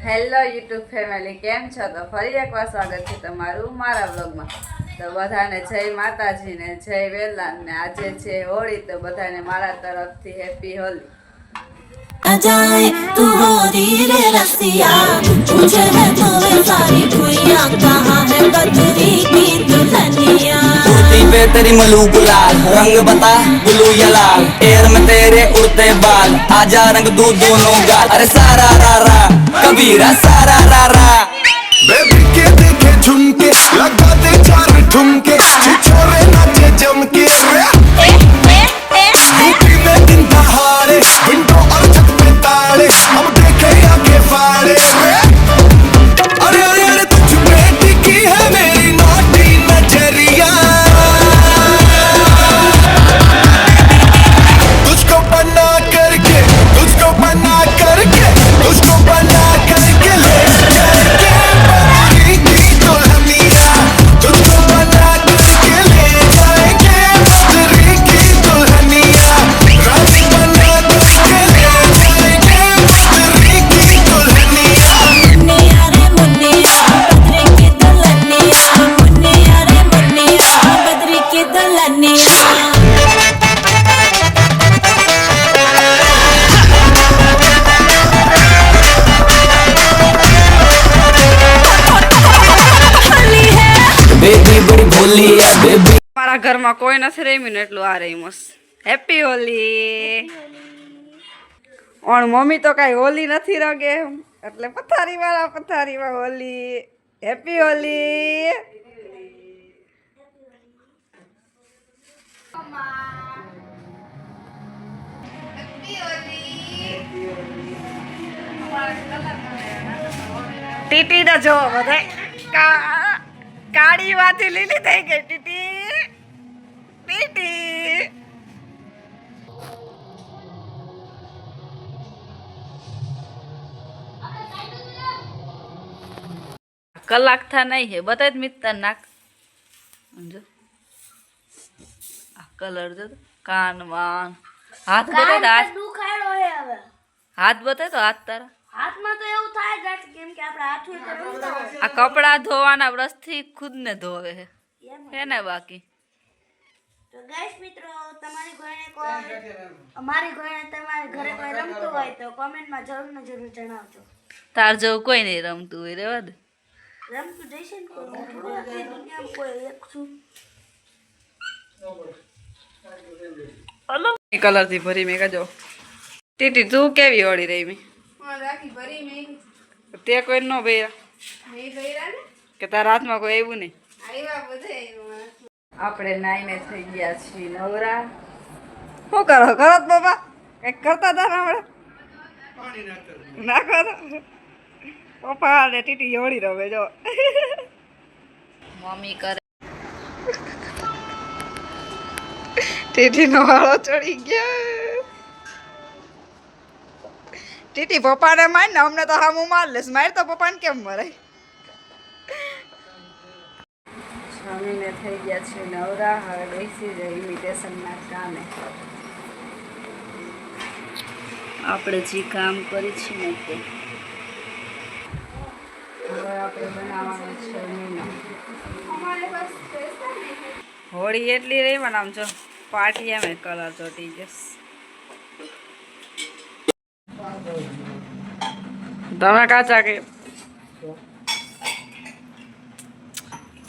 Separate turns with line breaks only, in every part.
Hello YouTube family, કેમ છો? તો ફરી એકવાર સ્વાગત છે તમારું મારા વ્લોગમાં. તો બધાને જય માતાજી ને જય વેલાન ને આજે છે હોળી, તો બધાને મારા તરફથી હેપી હોલી.
अजाए तू होरी रे रसिया पूछे है तुम्हें सारी दुनिया कहाँ है बदरी की दुल्हनिया
कुर्ती पे तेरी मलूक लाल रंग बता ब्लू या लाल एयर में तेरे उड़ते बाल आजा रंग दू दोनों गाल अरे सारा रा कबीरा सारा रा
बेबी के देखे झुमके लगा दे चार ठुमके छिछोरे नाचे जमके यूपी में दिन दहाड़े विंडो और छत पे ताड़े अब देखे आगे फाड़े अरे अरे अरे तुझ पे टिकी है मेरी नौटी नजरिया तुझको बना करके तुझको बना करके तुझको बना करके ले जाएंगे बदरी की दुल्हनिया तुझको बना करके ले जाएंगे बदरी की दुल्हनिया रात बना करके ले जाएंगे बदरी की दुल्हनिया
मुन्निया रे मुन्निया बदरी की दुल्हनिया मुन्निया रे मुन्निया बदरी की दुल्हनिया
बेबी बड़ी भोली है बेबी
મારા ઘરમાં કોઈ નથી રમ્યું ને એટલું આ રહીમસ. હેપી હોલી. ઓણ મમ્મી તો કાંઈ હોલી નથી રગે એટલે પથારીમાં હોલી. હેપી હોલી. ટીટી તો જો બધા કાળી માંથી લીલી થઈ ગઈ. ટીટી કલાક થા નહીં હે બતા જ મિત્તર નાક સમજો આ કલર જો કાનમાં હાથ બતાય તો હાથ
દુખાડો હે હવે
હાથ બતાય તો હાથ તારા
હાથમાં તો એવું થાય જ કેમ કે આપણા હાથ હોય તો રમતા હોય
આ કપડા ધોવાના બ્રશથી ખુદ ને ધોવે હે ને બાકી
તો ગાઈસ મિત્રો તમારી ઘરે કોઈ અમારી ઘરે તમારી ઘરે કોઈ રમતું હોય તો કોમેન્ટમાં જરૂર ને જરૂર જણાવજો.
તાર જેવું કોઈ નહીં રમતું હોય રેવા દે.
રમતું જઈશે ને કોઈ આખી દુનિયામાં કોઈ એક છું
કલર થી ભરી મેં કજો ટીટી તું કેવી હોળી રહી મેં તે કોઈ ન ભર્યા કે તારા હાથમાં કોઈ આવ્યું નહીં. આપણે નાઈને થઈ ગયા છીએ નવરા. શું કરો તો બાબા કઈક કરતા હતા ને હમણાં નાખો તો પપ્પા ને ટીટી હોળી રમે જો મમ્મી કરે ટીટી નો વાળો ચડી ગયા. ટીટી પપ્પાને માર ને અમને તો હામું માર લેસ. માર તો પપ્પાને કેમ મરાય. જમીને થઈ ગયા છે નવરા. હવે બેસી જાય ઇમિટેશનના કામે. આપણે જે કામ કરી છે ને તે હવે આપણે બનાવવાનું છે મીનો. હોળી એટલી રહી મને આમ જો પાટી એમ કલર ચોટી જશે. તમે કાચા કે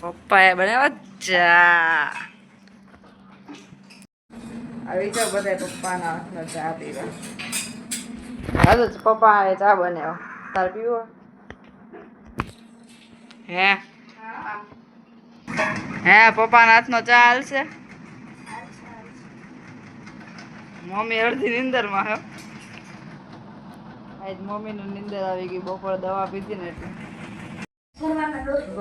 પપ્પાએ બનાવ્યા ચા. આવી જાઓ બધા પપ્પાના હાથનો ચા પીવા. હાલો પપ્પા ચા બનાવ્યો. તાર પીવો હે પપ્પાના હાથનો ચા હાલશે. મમ્મી અડધી નીંદરમાં હે. આજ મમ્મીનું નીંદર આવી ગઈ. બપોર દવા પીધી ને એટલે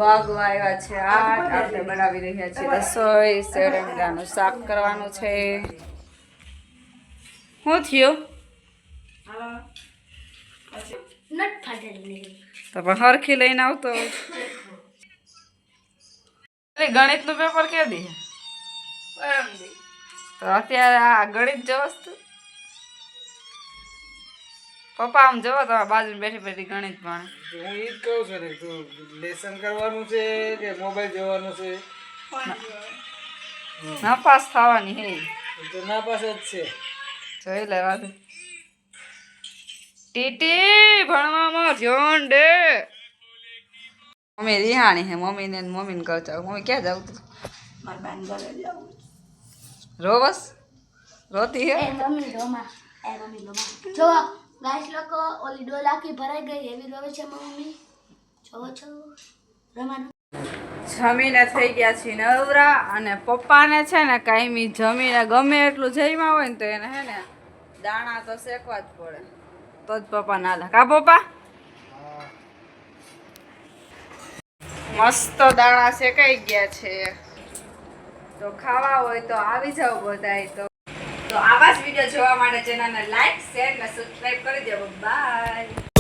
વાગવા આવ્યા છે 8. આપણે બનાવી રહ્યા છીએ રસોઈ. સેવડંગાનું શાક કરવાનું છે. શું થયું
નટ ફાટેલી
તો પણ હરખી લઈને આવતો ગણિતનું પેપર કે દી તો અત્યારે આ ગણિત જો વસ્તુ પપ્પા આમ જવો તમારા બાજુ બેઠી બેઠી ગણિત ભણે.
હું ઈ જ કહું છું ને તું લેસન કરવાનું છે કે મોબાઈલ જોવાનું છે
નાપાસ થવાની હે
તો ના પાસે જ છે.
જોઈ લેવા દે. ટીટી ભણવામાં ધ્યાન દે. મમ્મી રિહાણી હે મમ્મીને કહું ચાલ મમ્મી ક્યાં જાવ તું
મારા બેન ઘરે જાવું.
રોવસ રોતી હે
મમ્મી રોમા જો ગાઈસ લોકો ઓલી ડોલ આખી ભરાઈ ગઈ એવી રોવે છે મમ્મી. જોવો છો રમાનું.
જમીને થઈ ગયા છીએ નવરા અને પપ્પાને છે ને કાયમી જમીને ગમે એટલું જમ્યા હોય ને તો એને હે ને દાણા તો શેકવા જ પડે તો જ પપ્પા ના લે કા પપ્પા મસ્ત દાણા શેકાઈ ગયા છે તો ખાવા હોય તો આવી જાવ બધાય. તો આવા જ વિડીયો જોવા માટે ચેનલને લાઈક શેર અને સબસ્ક્રાઇબ કરી દેવો. બાય.